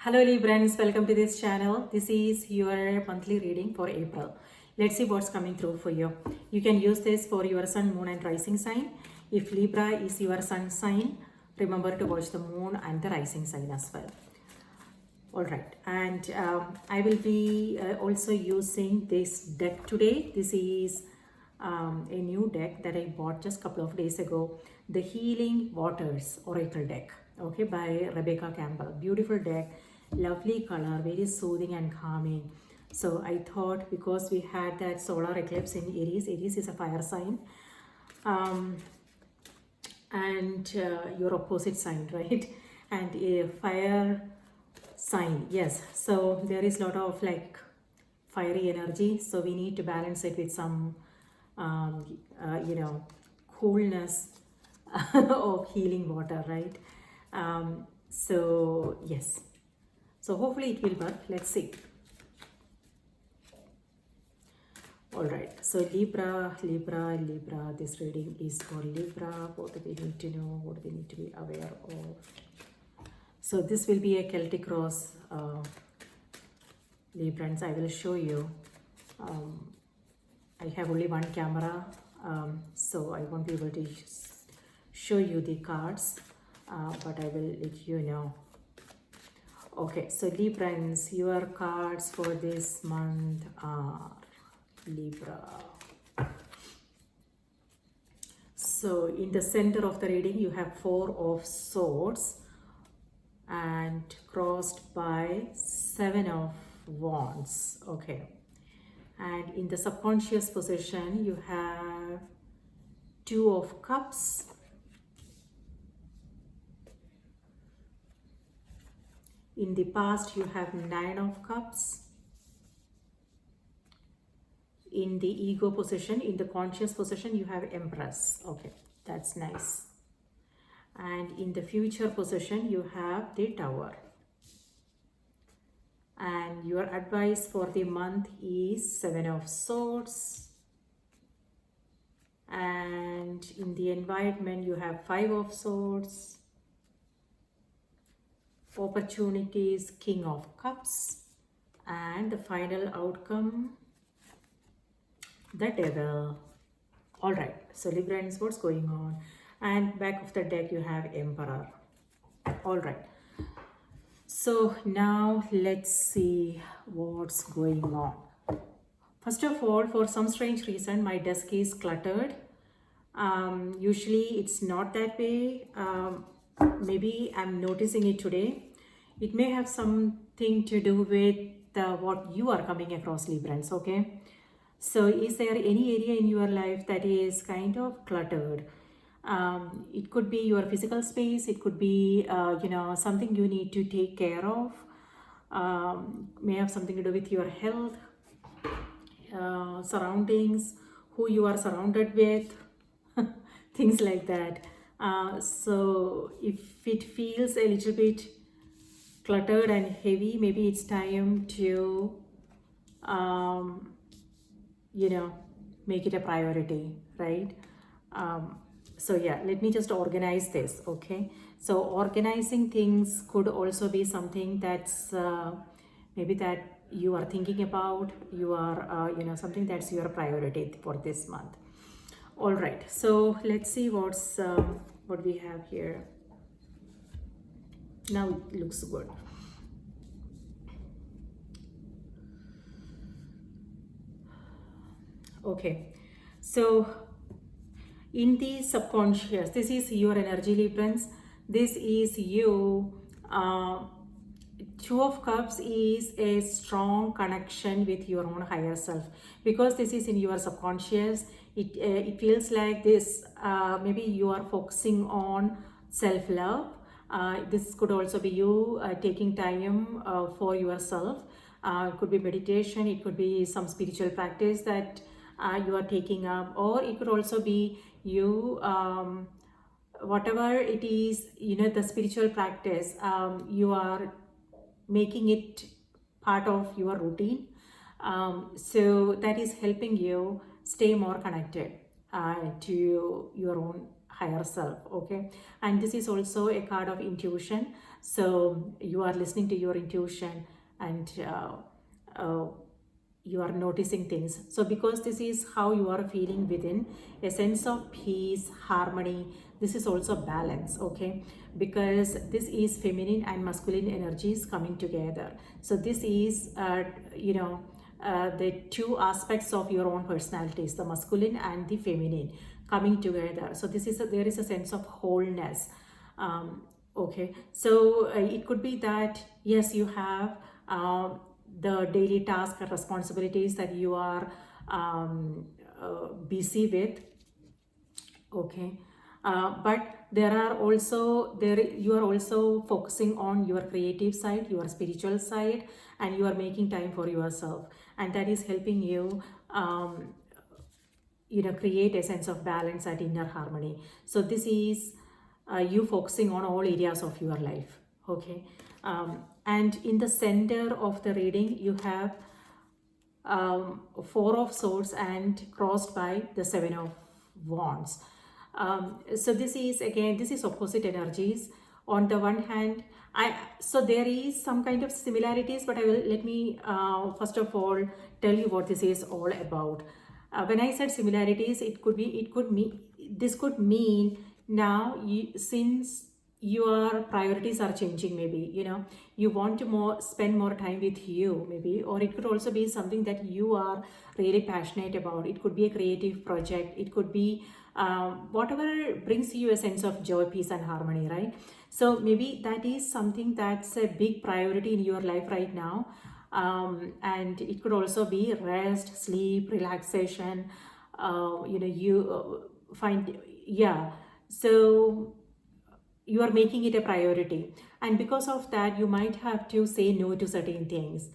Hello Librans, welcome to this channel. This is your monthly reading for April. Let's see what's coming through for you. You can use this for your sun, moon and rising sign. If Libra is your sun sign, remember to watch the moon and the rising sign as well. Alright, and I will be also using this deck today. This is a new deck that I bought just a couple of days ago. The Healing Waters Oracle deck, okay, by Rebecca Campbell. Beautiful deck, lovely color, very soothing and calming. So I thought, because we had that solar eclipse in Aries is a fire sign, and your opposite sign, right? And a fire sign, yes. So there is a lot of like fiery energy, so we need to balance it with some coolness of healing water, right? So yes, so hopefully it will work. Let's see. All right, so Libra, this reading is for Libra. What do they need to know? What do they need to be aware of? So this will be a Celtic Cross, Librans. I will show you. I have only one camera, so I won't be able to show you the cards, but I will let you know. Okay, so Librans, your cards for this month are Libra. So in the center of the reading, you have Four of Swords and crossed by Seven of Wands. Okay. And in the subconscious position, you have Two of Cups. In the past, you have Nine of Cups. In the ego position, in the conscious position, you have Empress. Okay, that's nice. And in the future position, you have the Tower. And your advice for the month is Seven of Swords. And in the environment, you have Five of Swords. Opportunities, King of Cups. And the final outcome, the Devil. All right, so Librans, what's going on? And back of the deck, you have Emperor. All right. So now let's see what's going on. First of all, for some strange reason, my desk is cluttered. Usually it's not that way. Maybe I'm noticing it today. It may have something to do with what you are coming across, Librans, okay? So is there any area in your life that is kind of cluttered? It could be your physical space. It could be, something you need to take care of. May have something to do with your health, surroundings, who you are surrounded with, things like that. So if it feels a little bit cluttered and heavy, maybe it's time to, make it a priority, right? So yeah, let me just organize this, okay? So organizing things could also be something that's maybe that you are thinking about, you are, something that's your priority for this month. All right, so let's see what we have here. Now it looks good. Okay, so in the subconscious, this is your energy, Librans. This is you. Two of Cups is a strong connection with your own higher self, because this is in your subconscious. It feels like this. Maybe you are focusing on self-love. This could also be you taking time for yourself. It could be meditation. It could be some spiritual practice that you are taking up, or it could also be you, whatever it is, the spiritual practice, you are making it part of your routine. So that is helping you stay more connected to your own higher self, okay? And this is also a card of intuition. So you are listening to your intuition, and uh, you are noticing things. So because this is how you are feeling within, a sense of peace, harmony, this is also balance, okay? Because this is feminine and masculine energies coming together. So this is the two aspects of your own personalities, the masculine and the feminine, coming together. So there is a sense of wholeness. Okay, so it could be that yes, you have the daily task and responsibilities that you are busy with. Okay, but you are also focusing on your creative side, your spiritual side, and you are making time for yourself, and that is helping you create a sense of balance and inner harmony. So this is you focusing on all areas of your life. Okay, and in the center of the reading you have Four of Swords and crossed by the Seven of Wands. So this is opposite energies. On the one hand, so there is some kind of similarities, but let me first of all tell you what this is all about. When I said similarities, this could mean now since your priorities are changing, maybe you want to spend more time with you, maybe, or it could also be something that you are really passionate about. It could be a creative project, it could be whatever brings you a sense of joy, peace and harmony, right? So maybe that is something that's a big priority in your life right now. And it could also be rest, sleep, relaxation. You find, yeah. So you are making it a priority, and because of that you might have to say no to certain things.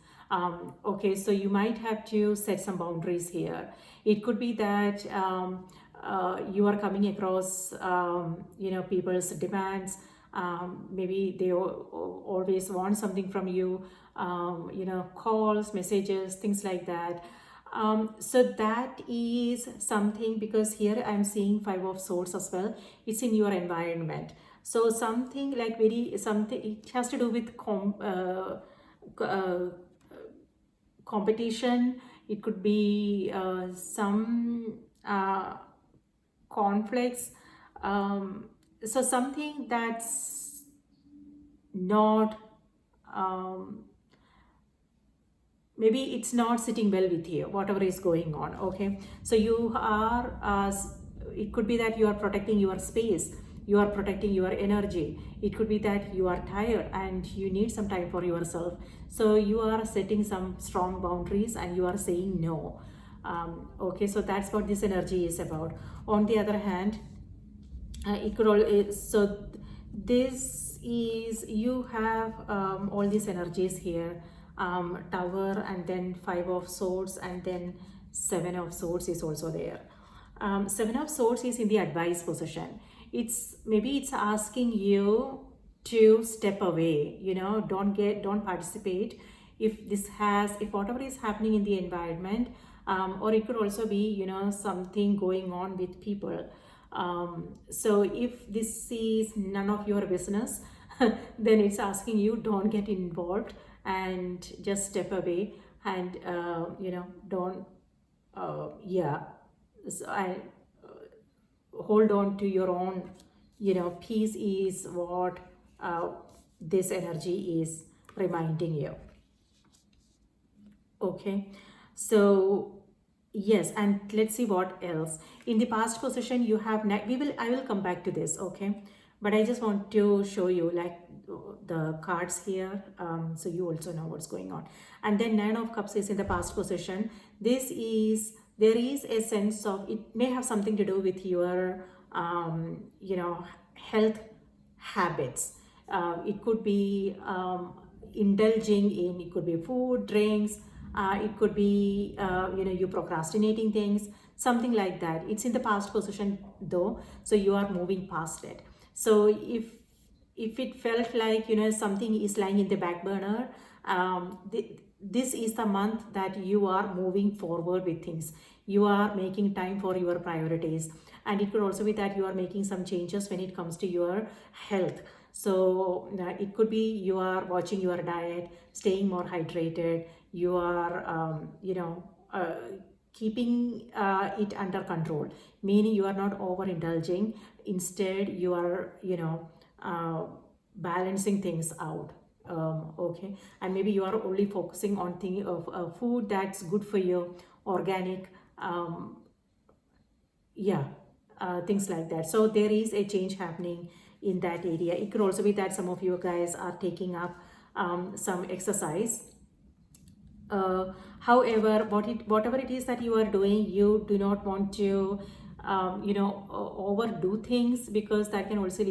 Okay, so you might have to set some boundaries here. It could be that you are coming across people's demands. Maybe they always want something from you, calls, messages, things like that. So that is something, because here I'm seeing Five of Swords as well. It's in your environment. So something like something, it has to do with competition. It could be some conflicts. So something that's not maybe it's not sitting well with you, whatever is going on. Okay, so you are it could be that you are protecting your space, you are protecting your energy. It could be that you are tired and you need some time for yourself, so you are setting some strong boundaries and you are saying no. Okay, so that's what this energy is about. On the other hand, it could all so this is, you have all these energies here, Tower, and then Five of Swords, and then Seven of Swords is also there. Seven of Swords is in the advice position. It's asking you to step away, don't participate if whatever is happening in the environment. Or it could also be something going on with people. So if this is none of your business, then it's asking you, don't get involved and just step away, and don't yeah so I hold on to your own peace is what this energy is reminding you. Okay, so yes, and let's see what else. In the past position you have I will come back to this, okay, but I just want to show you like the cards here, so you also know what's going on. And then Nine of Cups is in the past position. There is a sense of, it may have something to do with your health habits. It could be indulging in, it could be food, drinks, it could be you procrastinating things, something like that. It's in the past position though, so you are moving past it. So if it felt like something is lying in the back burner, this is the month that you are moving forward with things. You are making time for your priorities, and it could also be that you are making some changes when it comes to your health. So it could be you are watching your diet, staying more hydrated, you are keeping it under control, meaning you are not overindulging. Instead you are balancing things out. Okay, and maybe you are only focusing on thing of food that's good for you, organic, yeah, things like that. So there is a change happening in that area. It could also be that some of you guys are taking up some exercise. However, whatever it is that you are doing, you do not want to overdo things, because that can also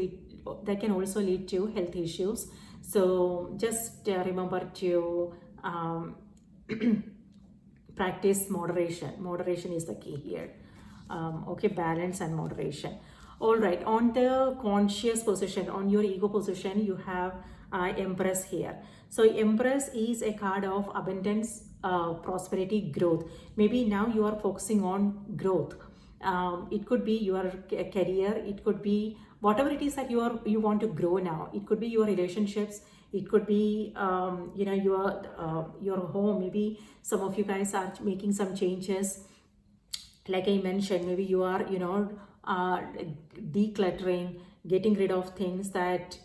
lead to health issues. So just remember to practice moderation. Moderation is the key here. Okay, balance and moderation. All right, on the conscious position, on your ego position, you have Empress here. So Empress is a card of abundance, prosperity, growth. Maybe now you are focusing on growth. It could be your career, it could be whatever it is that you want to grow now. It could be your relationships, it could be your home. Maybe some of you guys are making some changes. Like I mentioned, maybe you are decluttering, getting rid of things that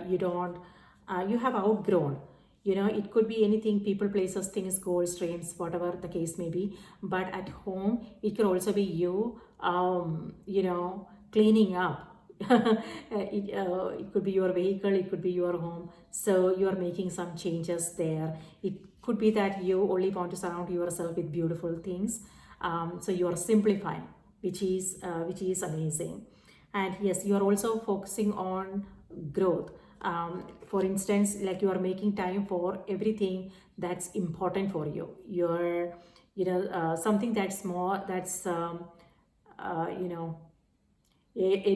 you have outgrown. It could be anything: people, places, things, goals, dreams, whatever the case may be. But at home, it could also be you cleaning up. It could be your vehicle, it could be your home. So you are making some changes there. It could be that you only want to surround yourself with beautiful things. So you are simplifying, which is amazing. And yes, you are also focusing on growth. For instance, like you are making time for everything that's important for you. You're something that's more, that's a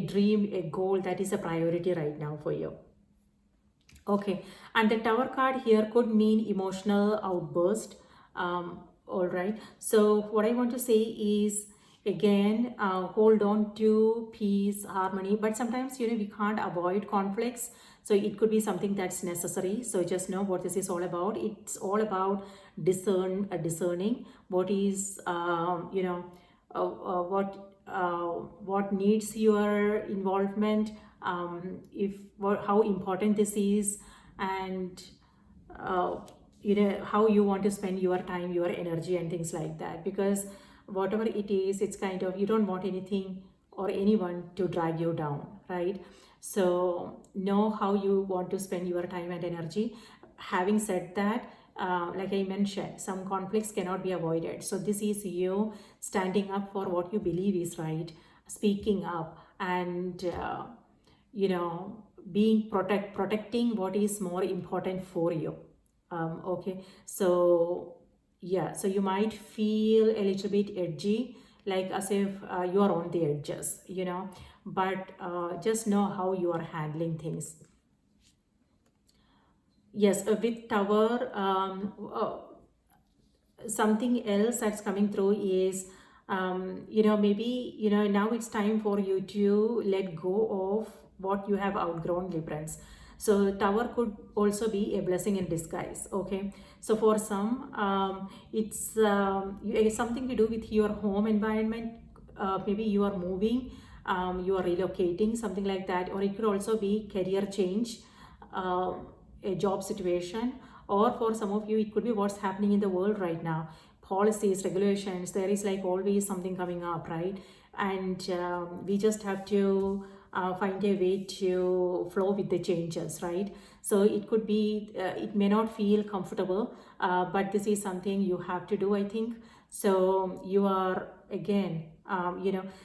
dream, a goal that is a priority right now for you. Okay, and the Tower card here could mean emotional outburst. All right, so what I want to say is, again, hold on to peace, harmony, but sometimes we can't avoid conflicts. So it could be something that's necessary. So just know what this is all about. It's all about discerning what is what needs your involvement, how important this is, and how you want to spend your time, your energy, and things like that. Because whatever it is, it's kind of, you don't want anything or anyone to drag you down, right? So know how you want to spend your time and energy. Having said that, like I mentioned, some conflicts cannot be avoided. So this is you standing up for what you believe is right, speaking up, and being protecting what is more important for you. Okay, so yeah, so you might feel a little bit edgy, like as if you are on the edges, but just know how you are handling things. Yes, with Tower, something else that's coming through is, maybe, now it's time for you to let go of what you have outgrown, Librans. So Tower could also be a blessing in disguise. Okay, so for some, it's something to do with your home environment. Maybe you are moving, you are relocating, something like that. Or it could also be career change, a job situation. Or for some of you, it could be what's happening in the world right now, policies, regulations. There is like always something coming up, right? And we just have to find a way to flow with the changes, right? So it could be, it may not feel comfortable, but this is something you have to do, I think. So you are, again,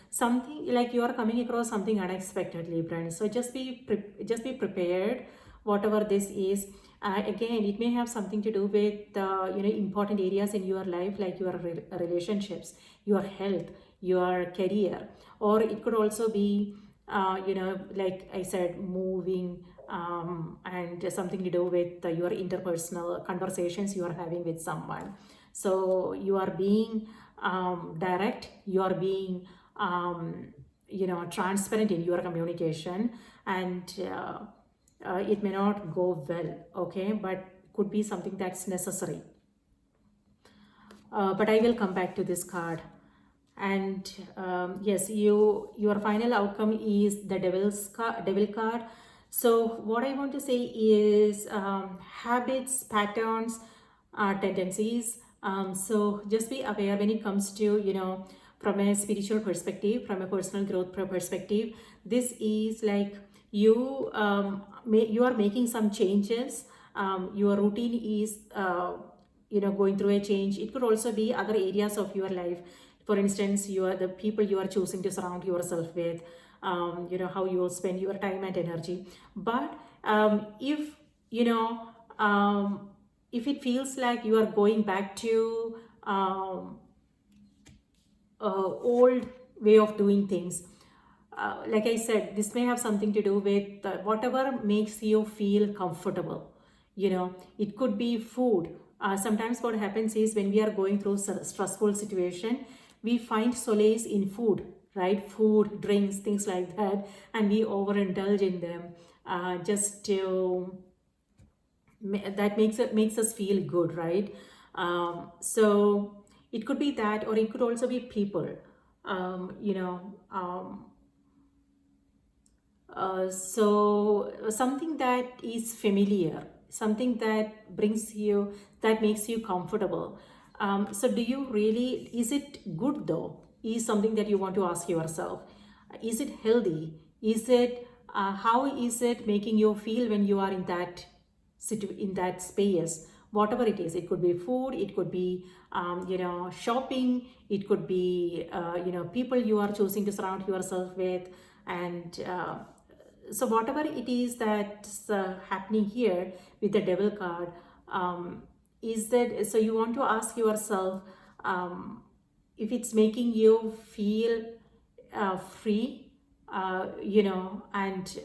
something like you are coming across something unexpected, Libra. So just be prepared, whatever this is. Again, it may have something to do with important areas in your life, like your relationships, your health, your career. Or it could also be like I said, moving, and something to do with your interpersonal conversations you are having with someone. So you are being direct, you are being transparent in your communication, and it may not go well, okay, but could be something that's necessary. But I will come back to this card. And yes, your final outcome is the devil card. So what I want to say is habits, patterns, tendencies. So just be aware when it comes to, from a spiritual perspective, from a personal growth perspective. This is like you are making some changes. Your routine is going through a change. It could also be other areas of your life. For instance, you are the people you are choosing to surround yourself with, how you will spend your time and energy. But if you know if it feels like you are going back to old way of doing things, like I said, this may have something to do with whatever makes you feel comfortable. It could be food. Sometimes what happens is when we are going through stressful situation, we find solace in food, right? Food, drinks, things like that, and we overindulge in them just to that makes us feel good, right? So it could be that, or it could also be people. um, you know um, so something that is familiar, something that that makes you comfortable. So do you really, is it good though, is something that you want to ask yourself. Is it healthy? Is it how is it making you feel when you are in that in that space? Whatever it is, it could be food, it could be shopping, it could be people you are choosing to surround yourself with. And so whatever it is that's happening here with the devil card, is that, so you want to ask yourself if it's making you feel free, and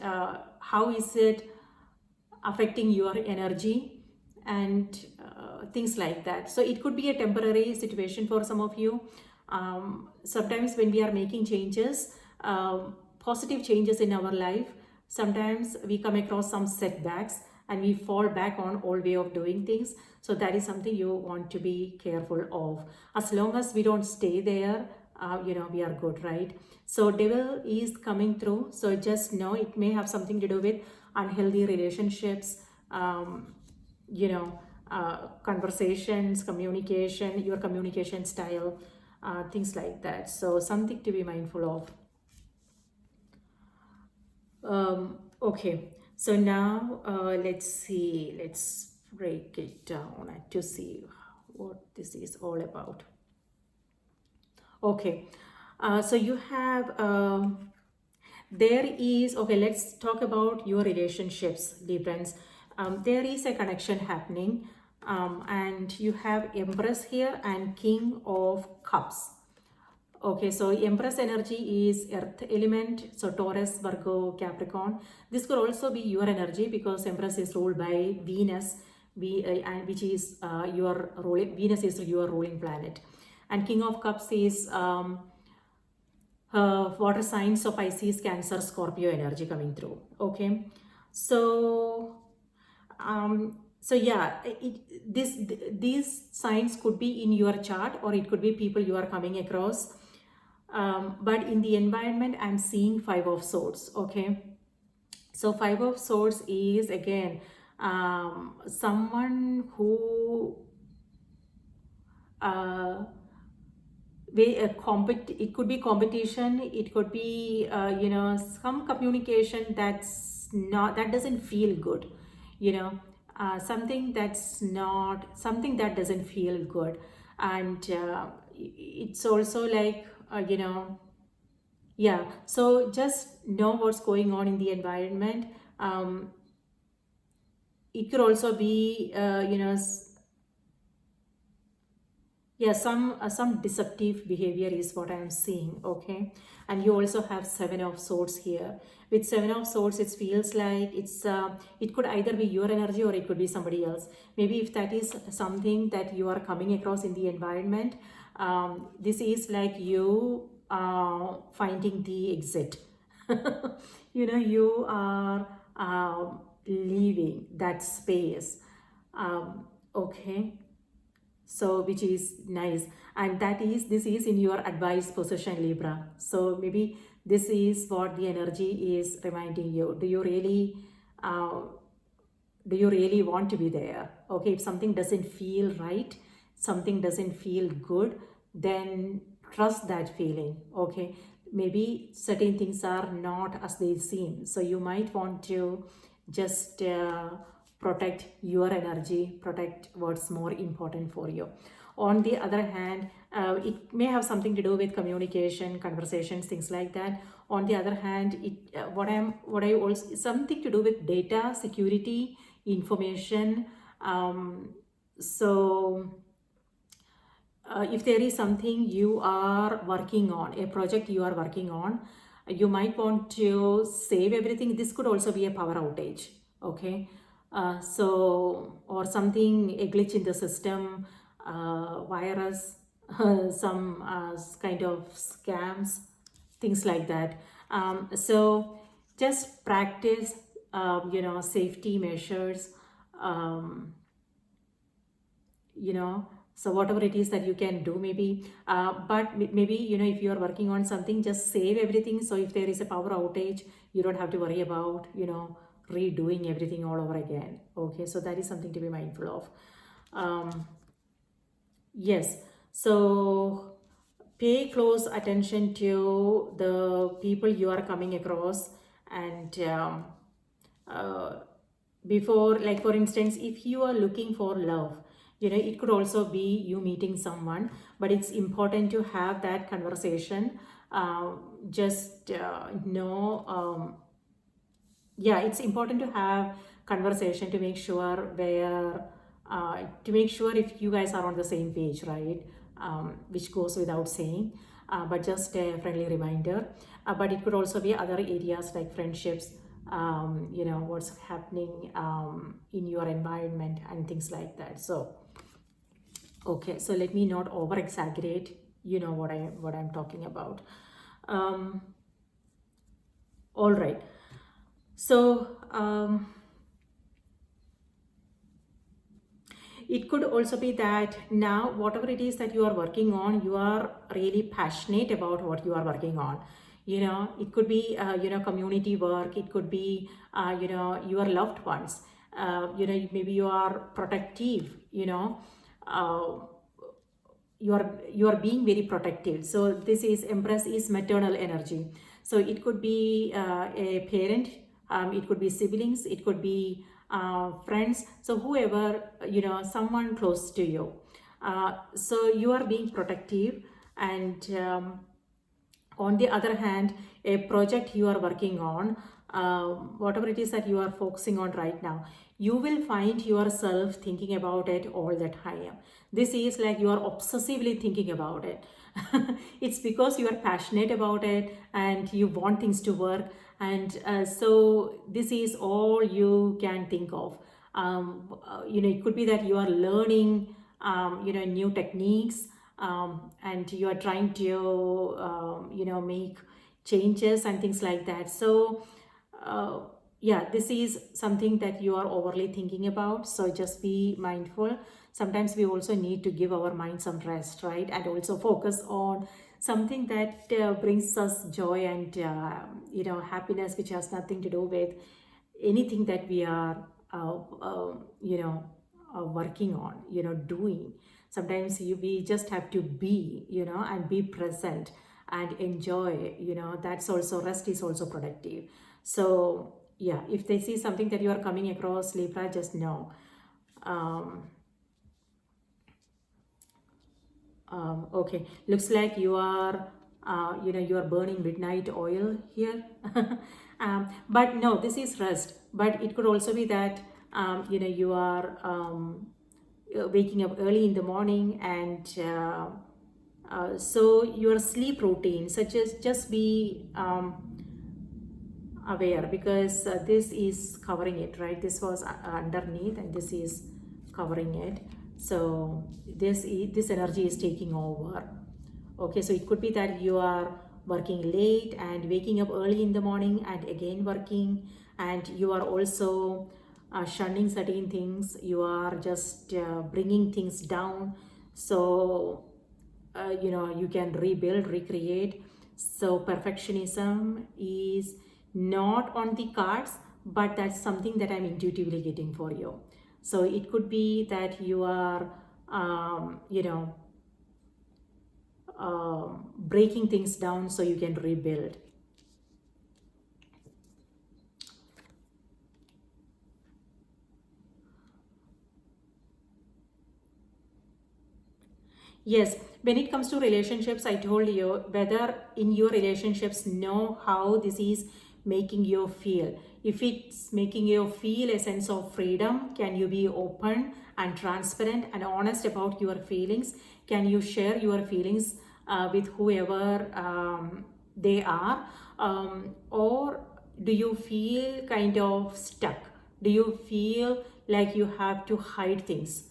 how is it affecting your energy, and things like that. So it could be a temporary situation for some of you. Sometimes when we are making changes, positive changes in our life, sometimes we come across some setbacks and we fall back on old way of doing things. So that is something you want to be careful of. As long as we don't stay there, we are good, right? So devil is coming through, so just know it may have something to do with unhealthy relationships, conversations, communication, your communication style, things like that. So something to be mindful of. Okay, so now let's see, let's break it down to see what this is all about. Okay, so you have there is, okay, let's talk about your relationships, Librans. There is a connection happening, and you have Empress here and King of Cups. Okay, so Empress energy is earth element, so Taurus, Virgo, Capricorn. This could also be your energy because Empress is ruled by Venus, and which is your ruling, Venus is your ruling planet. And King of Cups is water signs, so Pisces, Cancer, Scorpio energy coming through. Okay, so yeah, these signs could be in your chart, or it could be people you are coming across. But in the environment, I'm seeing Five of Swords. Okay, so Five of Swords is again someone who it could be competition, it could be some communication that doesn't feel good, something that's not something that doesn't feel good. And it's also like yeah, so just know what's going on in the environment. It could also be yeah, some deceptive behavior is what I am seeing. Okay, and you also have Seven of Swords here. With Seven of Swords, it feels like it could either be your energy or it could be somebody else. Maybe if that is something that you are coming across in the environment, this is like you finding the exit. You are leaving that space. Okay, so which is nice, and this is in your advice position, Libra. So maybe this is what the energy is reminding you. Uh, do you really want to be there? Okay, if something doesn't feel right, something doesn't feel good, then trust that feeling. Okay, maybe certain things are not as they seem, so you might want to just protect your energy, protect what's more important for you. On the other hand, it may have something to do with communication, conversations, things like that. On the other hand, what I also, something to do with data security, information. So if there is something you are working on, a project you are working on, you might want to save everything. This could also be a power outage. Okay, so, or something, a glitch in the system, virus, some kind of scams, things like that. So just practice safety measures. um, you know so whatever it is that you can do, maybe, but maybe, if you are working on something, just save everything, so if there is a power outage, you don't have to worry about redoing everything all over again. Okay, so that is something to be mindful of. Yes, so pay close attention to the people you are coming across, and uh, before, like for instance, if you are looking for love, it could also be you meeting someone, but it's important to have that conversation. Just know Yeah, it's important to have conversation to make sure where to make sure if you guys are on the same page, right? Which goes without saying, but just a friendly reminder. But it could also be other areas like friendships, what's happening in your environment and things like that. So okay, so let me not over exaggerate, what I'm talking about. um, all right. So it could also be that now, whatever it is that you are working on, you are really passionate about what you are working on. It could be community work. It could be your loved ones. Maybe you are protective. Uh, you are being very protective. So this is Empress is maternal energy. So it could be a parent, it could be siblings, it could be friends, so whoever, someone close to you. So you are being protective, and on the other hand, a project you are working on, whatever it is that you are focusing on right now, you will find yourself thinking about it all the time. This is like you are obsessively thinking about it. It's because you are passionate about it and you want things to work, and so this is all you can think of. It could be that you are learning new techniques, and you are trying to make changes and things like that. So yeah, this is something that you are overly thinking about, so just be mindful. Sometimes we also need to give our mind some rest, right, and also focus on something that brings us joy and happiness, which has nothing to do with anything that we are working on, doing. Sometimes we just have to be, and be present and enjoy. That's also, rest is also productive. So yeah, if they see something that you are coming across, Libra, just know. Okay, looks like you are you are burning midnight oil here. But no, this is rest, but it could also be that you are waking up early in the morning, and so your sleep routine, such as, just be aware, because this is covering it, right? This was underneath, and this is covering it. So this energy is taking over. Okay, so it could be that you are working late and waking up early in the morning and again working, and you are also shunning certain things. You are just bringing things down, so you can rebuild, recreate. So perfectionism is not on the cards, but that's something that I'm intuitively getting for you. So it could be that you are breaking things down so you can rebuild. Yes, when it comes to relationships, I told you whether in your relationships, know how this is making you feel. If it's making you feel a sense of freedom, can you be open and transparent and honest about your feelings? Can you share your feelings with whoever they are? Or do you feel kind of stuck? Do you feel like you have to hide things?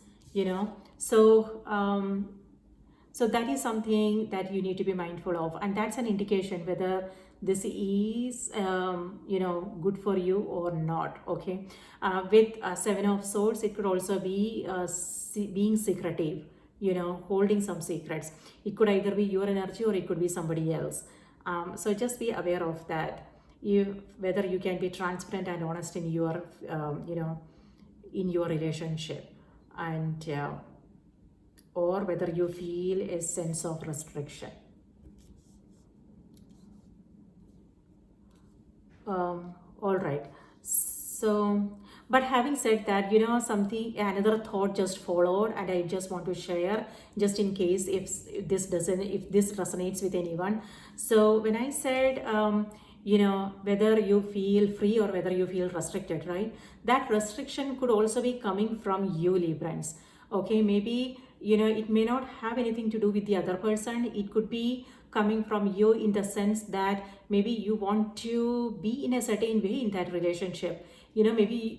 So that is something that you need to be mindful of, and that's an indication whether this is good for you or not. Okay, with Seven of Swords, it could also be being secretive, holding some secrets. It could either be your energy or it could be somebody else. So just be aware of that. Whether you can be transparent and honest in your in your relationship, and or whether you feel a sense of restriction. All right. So, but having said that, another thought just followed, and I just want to share, just in case if this resonates with anyone. So when I said, whether you feel free or whether you feel restricted, right? That restriction could also be coming from you, Librans. Okay, maybe it may not have anything to do with the other person. It could be coming from you in the sense that maybe you want to be in a certain way in that relationship. Maybe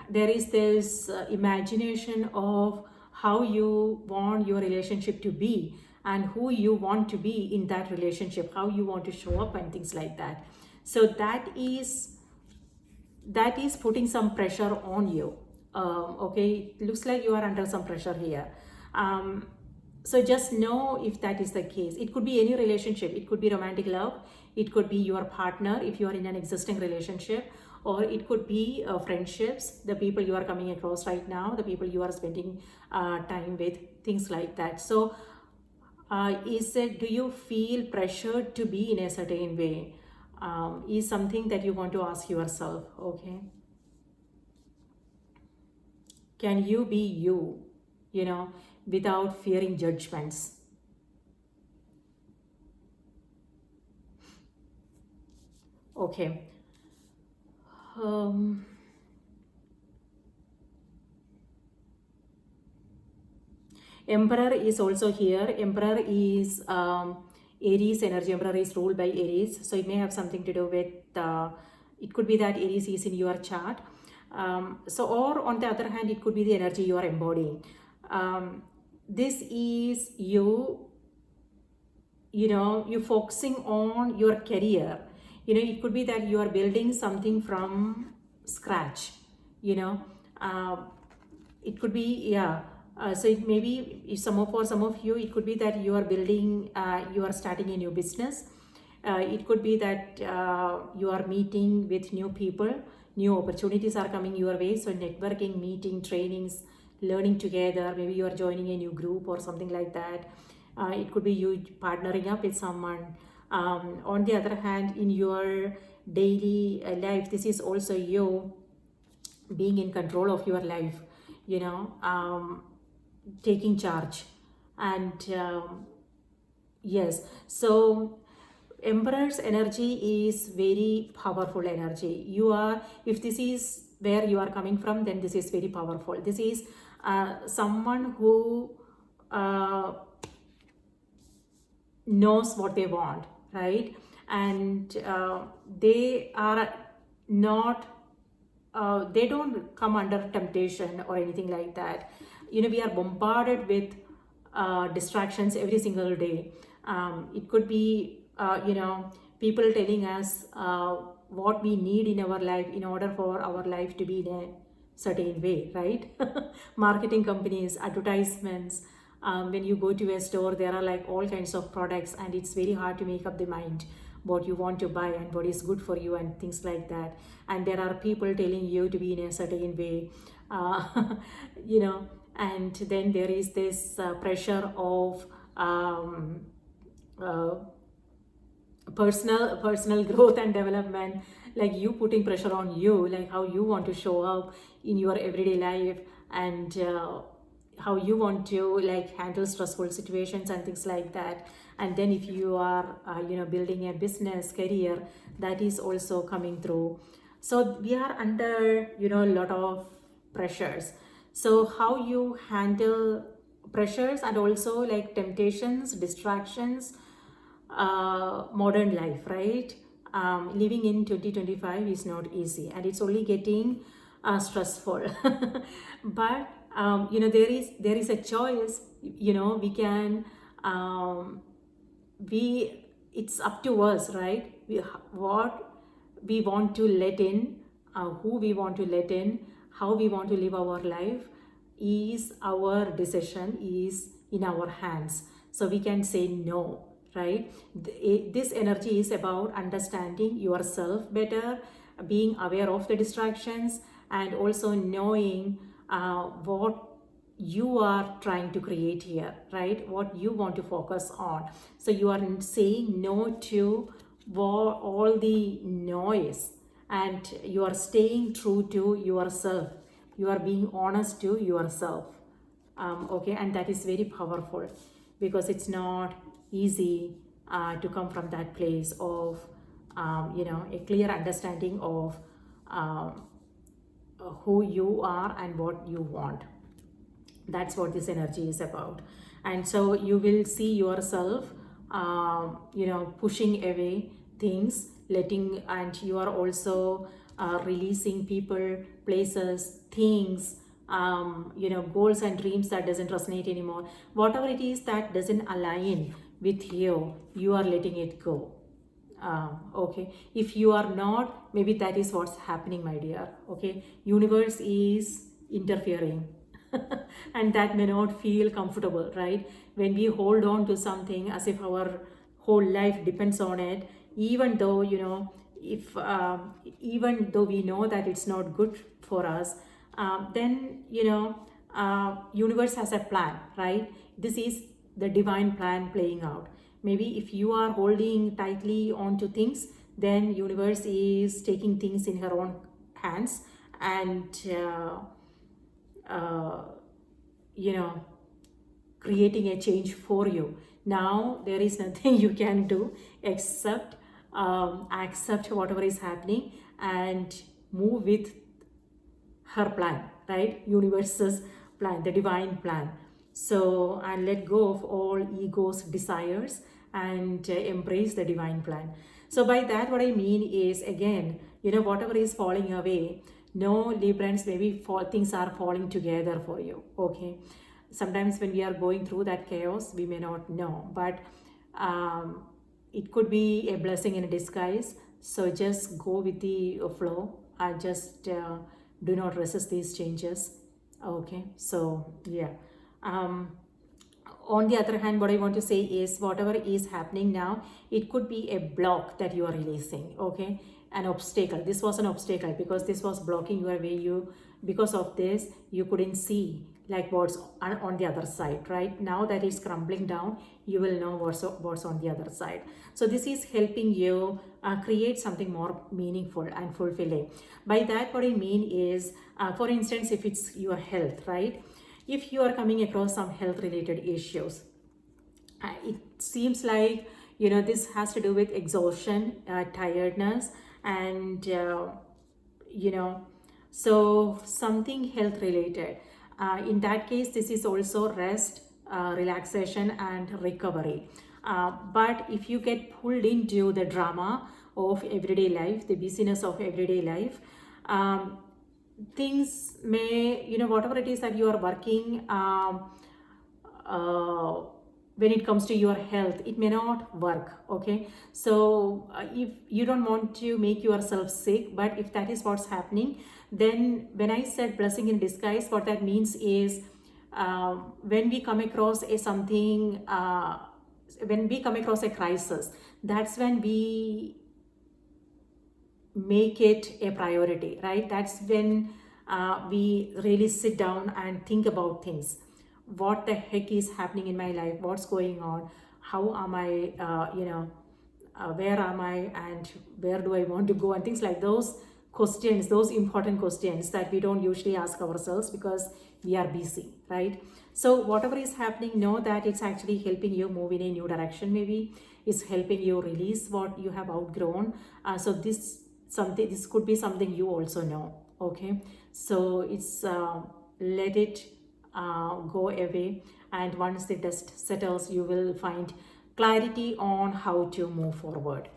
there is this imagination of how you want your relationship to be and who you want to be in that relationship, how you want to show up and things like that. So that is putting some pressure on you. Okay, it looks like you are under some pressure here. So just know if that is the case. It could be any relationship. It could be romantic love. It could be your partner if you are in an existing relationship, or it could be friendships, the people you are coming across right now, the people you are spending time with, things like that. So do you feel pressured to be in a certain way? Is something that you want to ask yourself. Okay, can you be you, without fearing judgments? Okay. Emperor is also here. Emperor is Aries energy. Emperor is ruled by Aries, so it may have something to do with it could be that Aries is in your chart. Or on the other hand, it could be the energy you are embodying. This is you focusing on your career. It could be that you are building something from scratch. It could be, so it may be for some of you, it could be that you are building, you are starting a new business. It could be that you are meeting with new people, new opportunities are coming your way. So networking, meeting, trainings, learning together. Maybe you are joining a new group or something like that. It could be you partnering up with someone. On the other hand, in your daily life, this is also you being in control of your life, taking charge. And yes, so Emperor's energy is very powerful energy. If this is where you are coming from, then this is very powerful. This is someone who knows what they want, right? And they are not, they don't come under temptation or anything like that. We are bombarded with distractions every single day. It could be, people telling us what we need in our life in order for our life to be in a certain way, right? Marketing companies, advertisements, when you go to a store, there are like all kinds of products, and it's very hard to make up the mind what you want to buy and what is good for you and things like that. And there are people telling you to be in a certain way, you know, and then there is this pressure of uh, personal growth and development, like you putting pressure on you, like how you want to show up in your everyday life, and how you want to like handle stressful situations and things like that. And then if you are building a business career, that is also coming through. So we are under a lot of pressures. So how you handle pressures and also like temptations, distractions, modern life, right? Living in 2025 is not easy, and it's only getting stressful. But there is a choice. We can it's up to us, right? What we want to let in, who we want to let in, how we want to live our life is our decision, is in our hands. So we can say no, right? This energy is about understanding yourself better, being aware of the distractions, and also knowing what you are trying to create here, right? What you want to focus on. So you are saying no to all the noise, and you are staying true to yourself. You are being honest to yourself. Okay, and that is very powerful, because it's not easy to come from that place of a clear understanding of who you are and what you want. That's what this energy is about. And so you will see yourself pushing away things, and you are also releasing people, places, things, goals and dreams that doesn't resonate anymore. Whatever it is that doesn't align with you, you are letting it go. Okay, if you are not, maybe that is what's happening, my dear. Okay, universe is interfering. And that may not feel comfortable, right? When we hold on to something as if our whole life depends on it, even though if even though we know that it's not good for us, then universe has a plan, right? This is the divine plan playing out. Maybe if you are holding tightly onto things, then universe is taking things in her own hands, and creating a change for you. Now there is nothing you can do except accept whatever is happening and move with her plan, right? Universe's plan, the divine plan. So, and let go of all ego's desires and embrace the divine plan. So by that, what I mean is, again, whatever is falling away, no, Librans, maybe things are falling together for you. Okay, sometimes when we are going through that chaos, we may not know, but it could be a blessing in a disguise. So just go with the flow, and just do not resist these changes. Okay, so yeah. On the other hand, what I want to say is, whatever is happening now, it could be a block that you are releasing. Okay, an obstacle. This was an obstacle because this was blocking your way. Because of this, you couldn't see like what's on the other side. Right now that it's crumbling down, you will know what's on the other side. So this is helping you create something more meaningful and fulfilling. By that, what I mean is, for instance, if it's your health, right? If you are coming across some health related issues, it seems like this has to do with exhaustion, tiredness, and so something health related. In that case, this is also rest, relaxation, and recovery. But if you get pulled into the drama of everyday life, the busyness of everyday life, things may, whatever it is that you are working when it comes to your health, it may not work. Okay, so if you don't want to make yourself sick, but if that is what's happening, then when I said blessing in disguise, what that means is, when we come across a something, when we come across a crisis, that's when we make it a priority, right? That's when we really sit down and think about things. What the heck is happening in my life? What's going on? How am I, where am I, and where do I want to go, and things like those questions, those important questions that we don't usually ask ourselves because we are busy, right? So whatever is happening, know that it's actually helping you move in a new direction. Maybe it's helping you release what you have outgrown. So this could be something you also know. Okay, so it's let it go away, and once the dust settles, you will find clarity on how to move forward.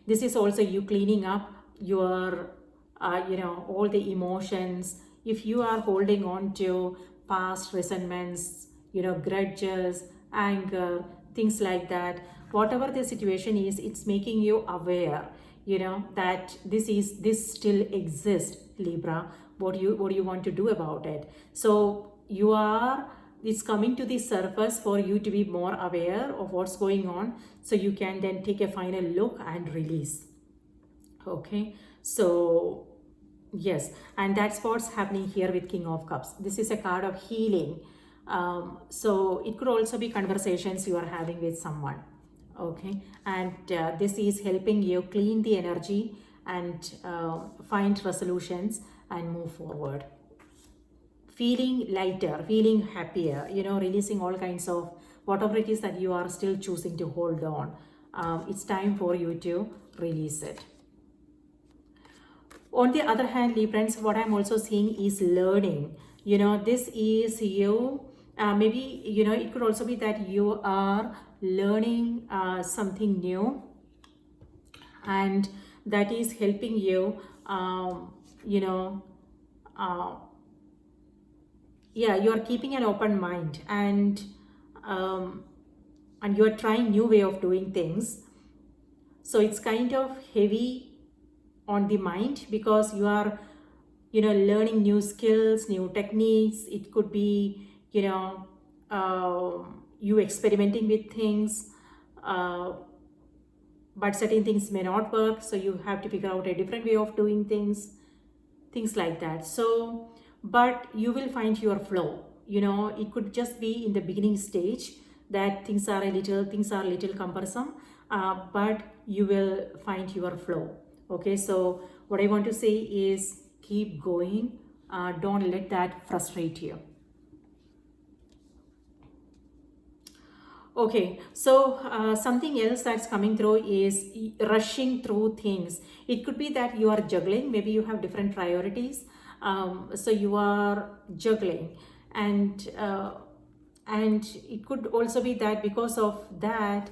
This is also you cleaning up your all the emotions. If you are holding on to past resentments, grudges, anger, things like that, whatever the situation is, it's making you aware, that this still exists, Libra. What do you want to do about it? So it's coming to the surface for you to be more aware of what's going on, so you can then take a final look and release. Okay, so yes, and that's what's happening here with King of Cups. This is a card of healing. So it could also be conversations you are having with someone. Okay, and this is helping you clean the energy and find resolutions and move forward. Feeling lighter, feeling happier, releasing all kinds of whatever it is that you are still choosing to hold on. It's time for you to release it. On the other hand, Librans, what I'm also seeing is learning. This is you. Maybe, it could also be that you are learning something new, and that is helping you, you are keeping an open mind, and you are trying new way of doing things. So it's kind of heavy on the mind because you are learning new skills, new techniques. It could be you experimenting with things, but certain things may not work, so you have to figure out a different way of doing things like that. So but you will find your flow. It could just be in the beginning stage that things are a little cumbersome, but you will find your flow. Okay, so what I want to say is keep going. Don't let that frustrate you. Okay, so something else that's coming through is rushing through things. It could be that you are juggling. Maybe you have different priorities. So you are juggling, and it could also be that because of that,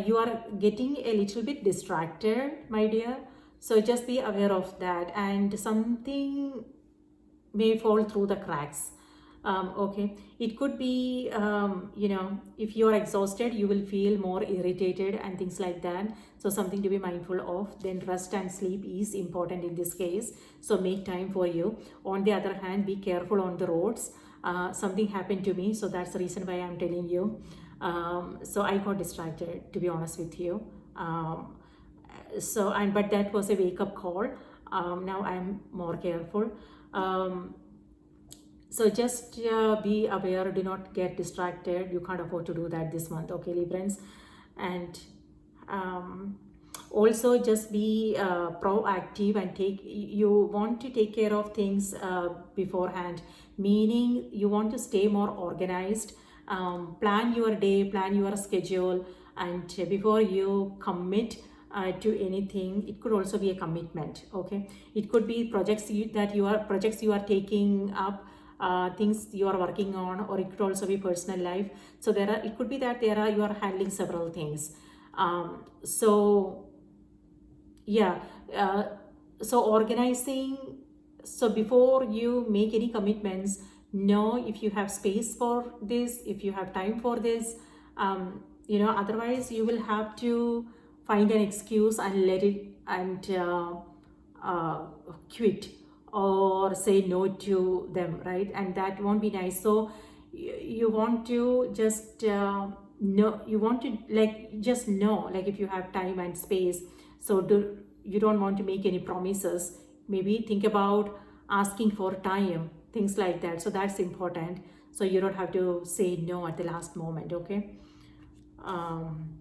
you are getting a little bit distracted, my dear. So just be aware of that, and something may fall through the cracks. Okay, it could be, if you are exhausted, you will feel more irritated and things like that. So something to be mindful of. Then rest and sleep is important in this case. So make time for you. On the other hand, be careful on the roads. Something happened to me, so that's the reason why I'm telling you. So I got distracted, to be honest with you. But that was a wake-up call. Now I'm more careful. So just be aware, do not get distracted. You can't afford to do that this month, okay, Librans? And also just be proactive and you want to take care of things beforehand, meaning you want to stay more organized. Plan your day, plan your schedule, and before you commit to anything, it could also be a commitment. Okay, it could be projects you are taking up, things you are working on, or it could also be personal life. So it could be that you are handling several things. So organizing. So before you make any commitments, know if you have space for this, if you have time for this. Otherwise you will have to find an excuse and let it and uh, quit or say no to them, right? And that won't be nice. So you want to just know, you want to like just know, like if you have time and space. So you don't want to make any promises. Maybe think about asking for time, things like that. So that's important. So you don't have to say no at the last moment, okay? um,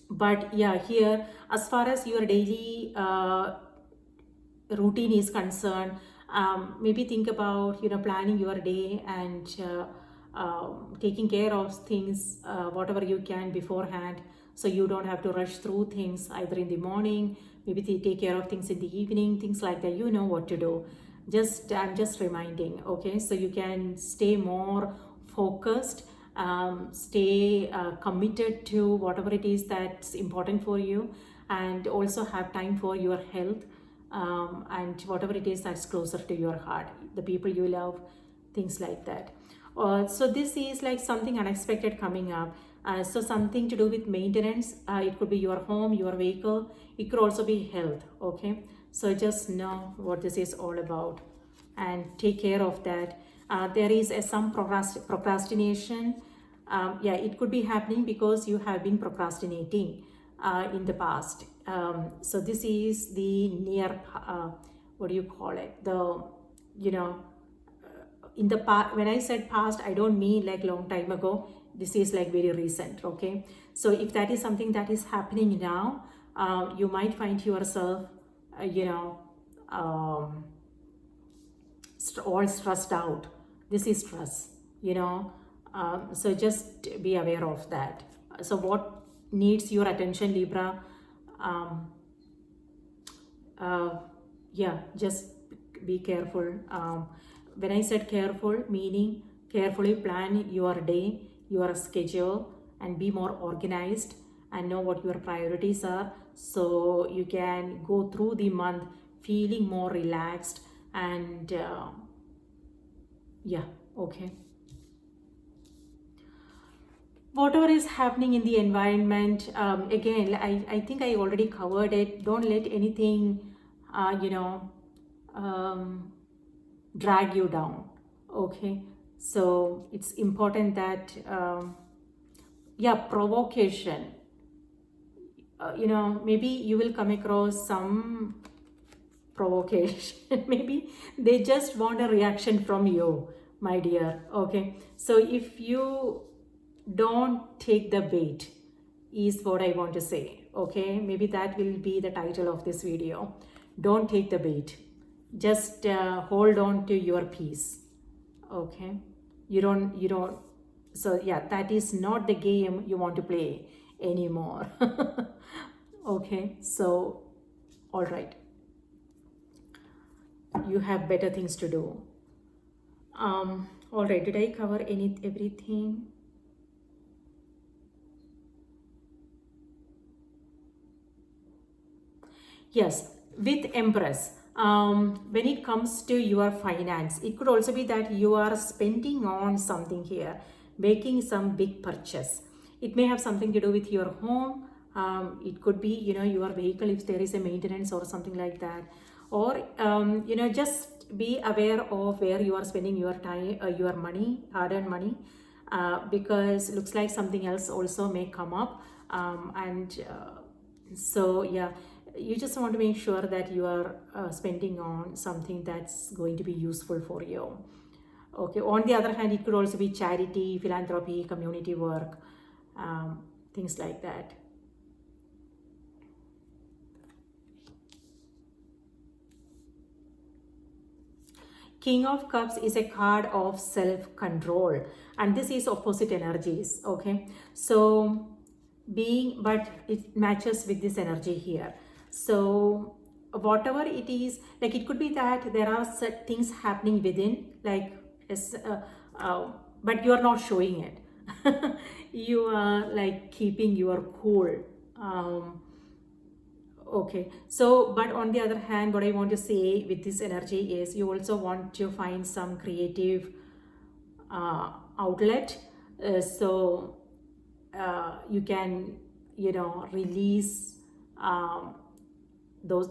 but yeah, here as far as your daily routine is concerned, maybe think about planning your day and taking care of things whatever you can beforehand, so you don't have to rush through things either in the morning. Maybe take care of things in the evening, things like that. You know what to do. I'm just reminding, okay? So you can stay more focused, stay committed to whatever it is that's important for you, and also have time for your health, and whatever it is that's closer to your heart, the people you love, things like that. So this is like something unexpected coming up. So something to do with maintenance. It could be your home, your vehicle. It could also be health, okay? So just know what this is all about and take care of that. There is some procrastination. Yeah, it could be happening because you have been procrastinating in the past. So this is the near, what do you call it? The, you know, in the past, when I said past, I don't mean like long time ago. This is like very recent, okay? So if that is something that is happening now, you might find yourself, um, all stressed out. This is stress, so just be aware of that. So what needs your attention, Libra? um, uh, yeah, just be careful. When I said careful, meaning carefully plan your day, your schedule, and be more organized and know what your priorities are, so you can go through the month feeling more relaxed and yeah, okay. Whatever is happening in the environment, again, I think I already covered it. Don't let anything um, drag you down, okay? So it's important that yeah, provocation, maybe you will come across some provocation. Maybe they just want a reaction from you, my dear, okay? So if you don't take the bait is what I want to say, okay? Maybe that will be the title of this video. Don't take the bait. Just hold on to your peace, okay? You don't. So yeah, that is not the game you want to play anymore. Okay, so all right, you have better things to do. All right, did I cover everything? Yes, with Empress. When it comes to your finance, it could also be that you are spending on something here, making some big purchase. It may have something to do with your home. It could be, your vehicle if there is a maintenance or something like that. Or, just be aware of where you are spending your time, your money, hard-earned money, because looks like something else also may come up. So yeah, you just want to make sure that you are spending on something that's going to be useful for you, okay? On the other hand, it could also be charity, philanthropy, community work, things like that. King of Cups is a card of self-control, and this is opposite energies, okay? So but it matches with this energy here. So whatever it is, like it could be that there are set things happening within, like but you are not showing it. You are like keeping your cool. Okay, so but on the other hand, what I want to say with this energy is you also want to find some creative outlet, so you can, you know, release um, those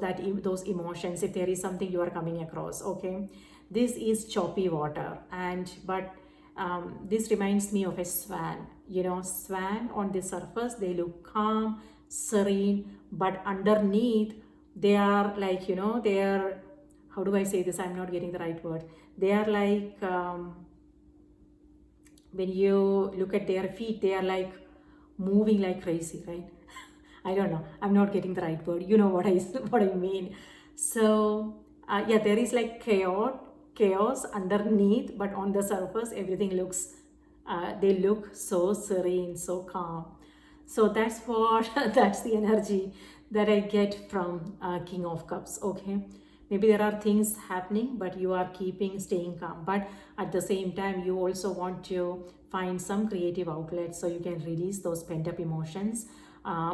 emotions if there is something you are coming across. Okay, this is choppy water, and but this reminds me of a swan. You know, swan on the surface they look calm, serene, but underneath they are like, you know, they are, how do I say this, I'm not getting the right word. They are like when you look at their feet, they are like moving like crazy, right? I don't know, I'm not getting the right word, you know what I what I mean. So yeah, there is like chaos underneath, but on the surface everything looks they look so serene, so calm. So that's what that's the energy that I get from King of Cups. Okay, maybe there are things happening, but you are staying calm, but at the same time you also want to find some creative outlets so you can release those pent up emotions,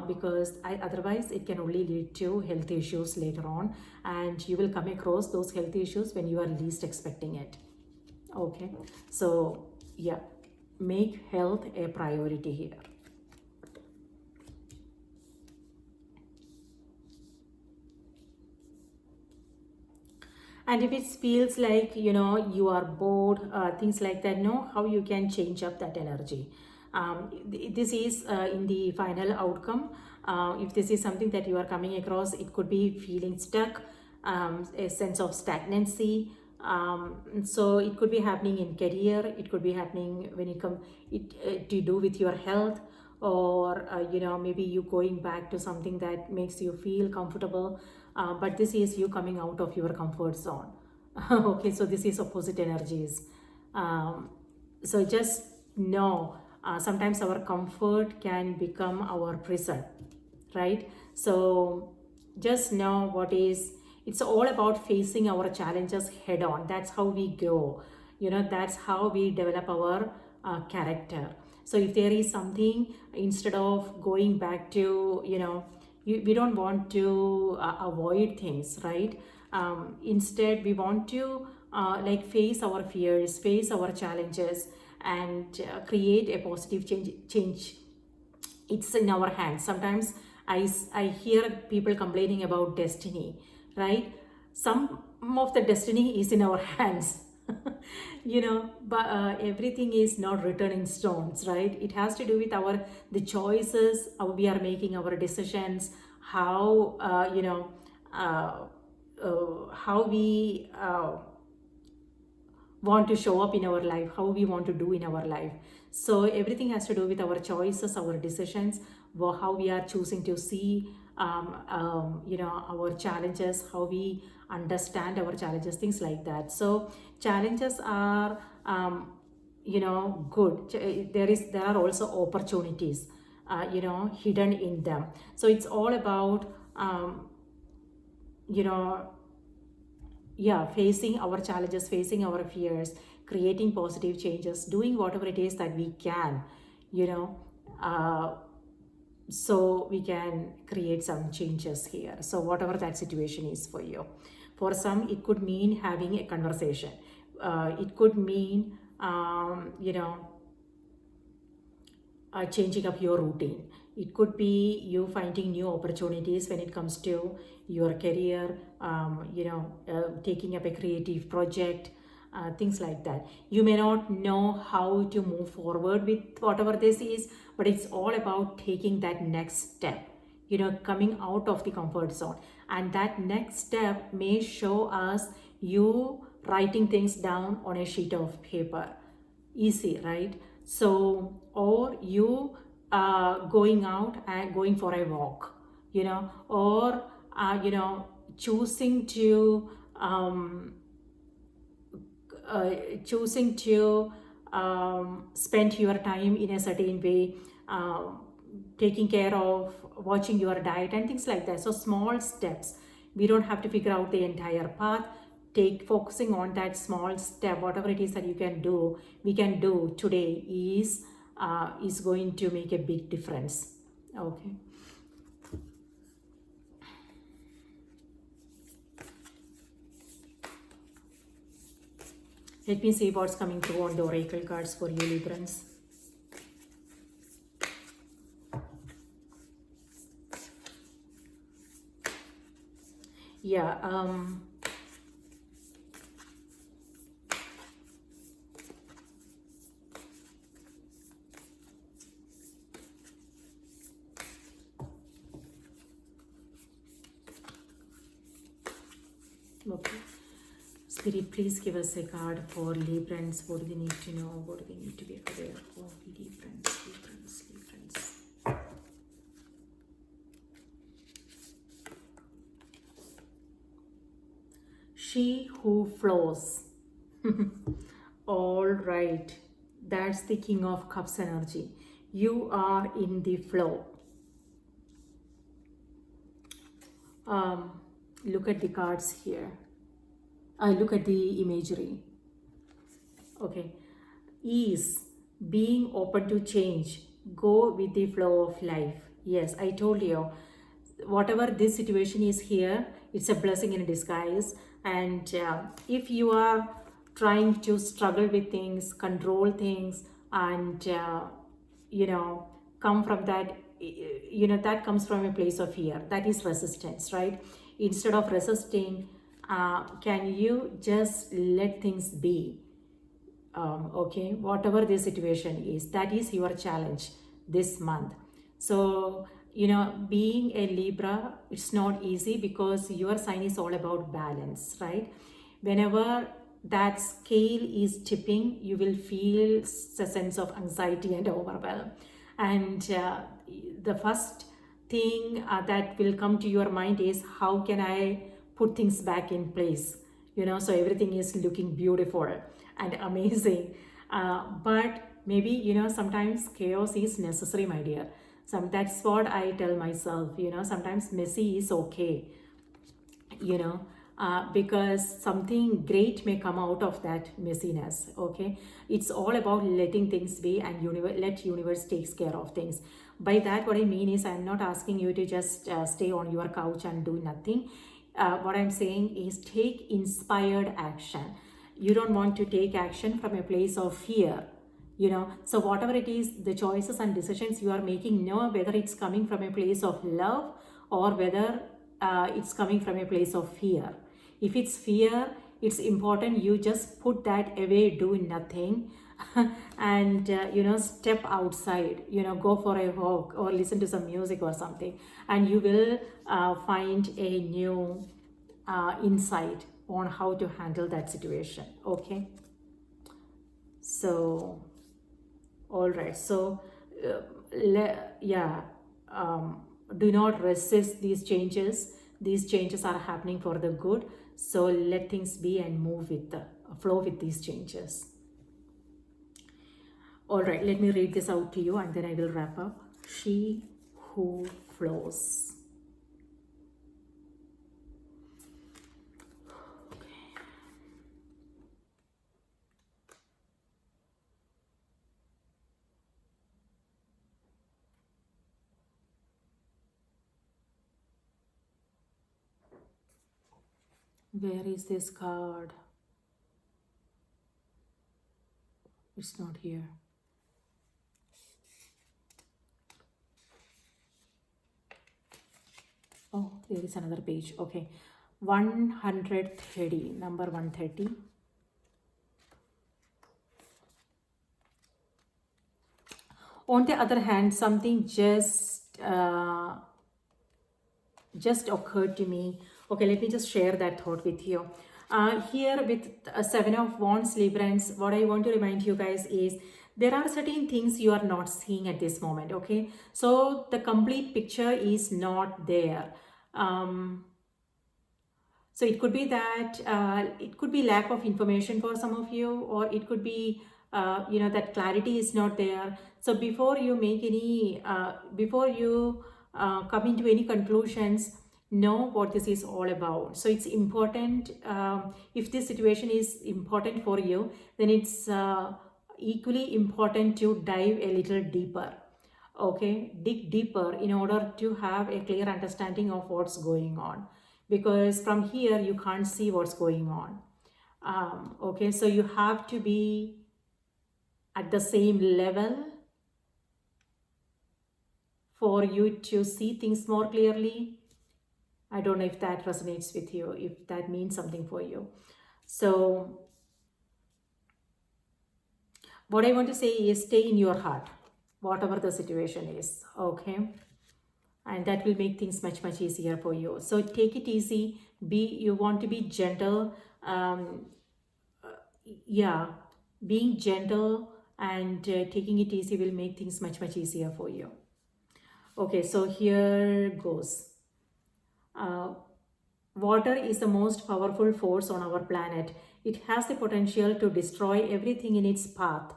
because otherwise it can only lead to health issues later on, and you will come across those health issues when you are least expecting it. Okay, so yeah, make health a priority here. And if it feels like, you know, you are bored, things like that, know how you can change up that energy. This is in the final outcome. If this is something that you are coming across, it could be feeling stuck, a sense of stagnancy. So it could be happening in career, it could be happening when it comes it to do with your health, or you know, maybe you going back to something that makes you feel comfortable, but this is you coming out of your comfort zone. Okay, so this is opposite energies. um, so just know, sometimes our comfort can become our prison, right? So just know what is, it's all about facing our challenges head on. That's how we grow, you know, that's how we develop our character. So if there is something, instead of going back to, you know, we don't want to avoid things, right? Instead we want to like face our fears, face our challenges, and create a positive change. It's in our hands. Sometimes I hear people complaining about destiny, right? Some of the destiny is in our hands. You know, but everything is not written in stones, right? It has to do with the choices, how we are making our decisions, how you know, uh, how we want to show up in our life, how we want to do in our life. So everything has to do with our choices, our decisions, how we are choosing to see, you know, our challenges, how we understand our challenges, things like that. So challenges are, you know, good. There are also opportunities, you know, hidden in them. So it's all about, you know, yeah, facing our challenges, facing our fears, creating positive changes, doing whatever it is that we can, you know, uh, so we can create some changes here. So whatever that situation is for you, for some it could mean having a conversation, it could mean, you know, changing up your routine. It could be you finding new opportunities when it comes to your career, you know, taking up a creative project, things like that. You may not know how to move forward with whatever this is, but it's all about taking that next step, you know, coming out of the comfort zone. And that next step may show us you writing things down on a sheet of paper. Easy, right? So, or you going out and going for a walk, you know, or you know, choosing to uh, choosing to spend your time in a certain way, taking care of watching your diet and things like that. So small steps, we don't have to figure out the entire path. Take focusing on that small step, whatever it is that you can do, we can do today is going to make a big difference. Okay. Let me see what's coming through on the oracle cards for you, Librans. Yeah, okay. Spirit, please give us a card for Librans. What do they need to know? What do they need to be aware of? Librans. She who flows. All right. That's the King of Cups energy. You are in the flow. Look at the cards here. Look at the imagery. Okay. Ease, being open to change, go with the flow of life. Yes, I told you, whatever this situation is here, it's a blessing in disguise. And if you are trying to struggle with things, control things, and come from that, that comes from a place of fear. That is resistance, right? Instead of resisting, can you just let things be? Okay, whatever the situation is, that is your challenge this month. So being a Libra, it's not easy because your sign is all about balance, right? Whenever that scale is tipping, you will feel a sense of anxiety and overwhelm. And the first thing that will come to your mind is, how can I put things back in place, so everything is looking beautiful and amazing. But maybe sometimes chaos is necessary, my dear. That's what I tell myself. Sometimes messy is okay, because something great may come out of that messiness. Okay, it's all about letting things be, and let universe takes care of things. By that, what I mean is, I'm not asking you to just stay on your couch and do nothing. What I'm saying is, take inspired action. You don't want to take action from a place of fear, so whatever it is, the choices and decisions you are making, know whether it's coming from a place of love or whether it's coming from a place of fear. If it's fear, it's important you just put that away, do nothing, and step outside, go for a walk or listen to some music or something, and you will find a new insight on how to handle that situation. Okay, so all right, so do not resist these changes. These changes are happening for the good, so let things be and move with the flow with these changes. All right, let me read this out to you and then I will wrap up. She who flows. Where is this card? It's not here. Oh, there is another page. Okay, 130, number 130. On the other hand, something just occurred to me. Okay, let me just share that thought with you. Here with Seven of Wands, Librans, what I want to remind you guys is, there are certain things you are not seeing at this moment. Okay, so the complete picture is not there. So it could be that it could be lack of information for some of you, or it could be that clarity is not there. So before you make any before you come into any conclusions, know what this is all about. So it's important, if this situation is important for you, then it's equally important to dive a little deeper. Okay, dig deeper in order to have a clear understanding of what's going on, because from here you can't see what's going on. Okay, so you have to be at the same level for you to see things more clearly. I don't know if that resonates with you, if that means something for you. So what I want to say is stay in your heart, whatever the situation is, okay? And that will make things much easier for you. So take it easy. You want to be gentle. Um, yeah, being gentle and taking it easy will make things much easier for you. Okay, so here goes. Uh, Water is the most powerful force on our planet. It has the potential to destroy everything in its path,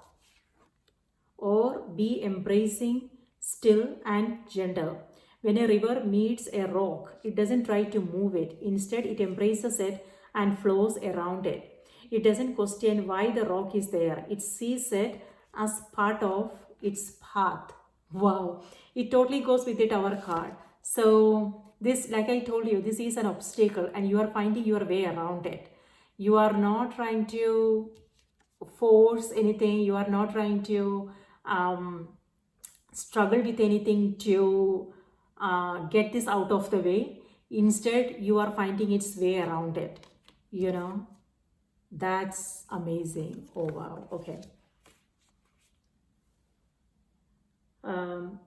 or be embracing, still, and gentle. When a river meets a rock, it doesn't try to move it. Instead, it embraces it and flows around it. It doesn't question why the rock is there. It sees it as part of its path. Wow, it totally goes with it, our card. So, this, like I told you, this is an obstacle and you are finding your way around it. You are not trying to force anything, you are not trying to um, struggle with anything to get this out of the way. Instead, you are finding its way around it, you know. That's amazing. Oh wow. Okay.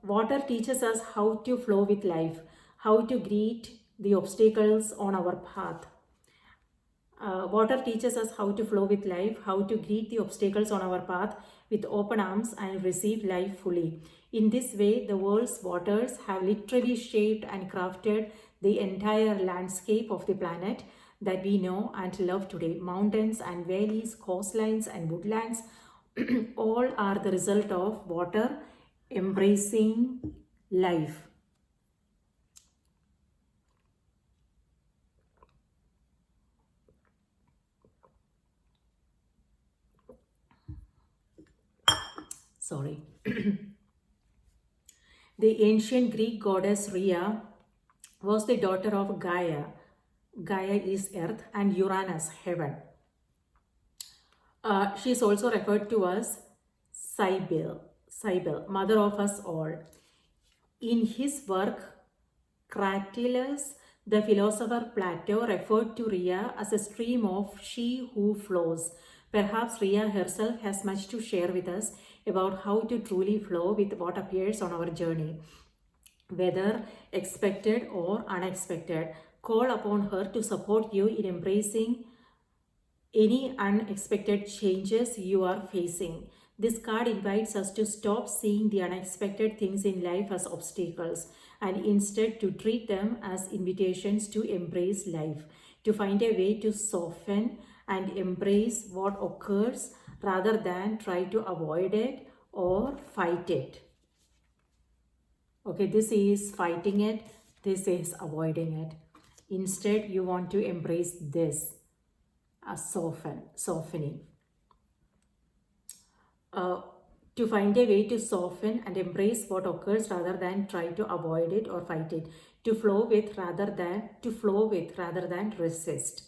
Water teaches us how to flow with life, how to greet the obstacles on our path. Water teaches us how to flow with life, how to greet the obstacles on our path with open arms and receive life fully. In this way, the world's waters have literally shaped and crafted the entire landscape of the planet that we know and love today. Mountains and valleys, coastlines and woodlands, all are the result of water embracing life. Sorry. The ancient Greek goddess Rhea was the daughter of Gaia. Gaia is earth and Uranus, heaven. She is also referred to as Cybele, mother of us all. In his work, Cratylus, the philosopher Plato referred to Rhea as a stream of she who flows. Perhaps Rhea herself has much to share with us about how to truly flow with what appears on our journey. Whether expected or unexpected, call upon her to support you in embracing any unexpected changes you are facing. This card invites us to stop seeing the unexpected things in life as obstacles and instead to treat them as invitations to embrace life, to find a way to soften and embrace what occurs rather than try to avoid it or fight it. Okay, this is fighting it, this is avoiding it. Instead, you want to embrace this as softening. To find a way to soften and embrace what occurs rather than try to avoid it or fight it. To flow with rather than resist.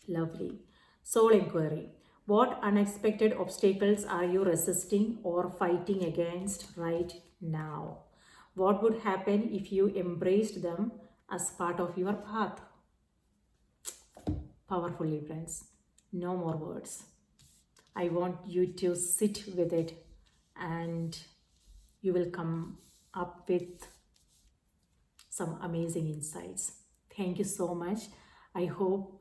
Lovely. Soul inquiry. What unexpected obstacles are you resisting or fighting against right now? What would happen if you embraced them as part of your path? Powerfully, friends. No more words. I want you to sit with it and you will come up with some amazing insights. Thank you so much. I hope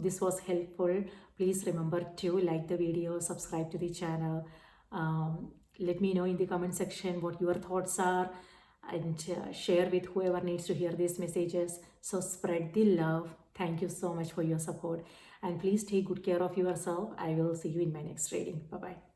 this was helpful. Please remember to like the video, subscribe to the channel. Let me know in the comment section what your thoughts are and share with whoever needs to hear these messages. So spread the love. Thank you so much for your support and please take good care of yourself. I will see you in my next reading. Bye-bye.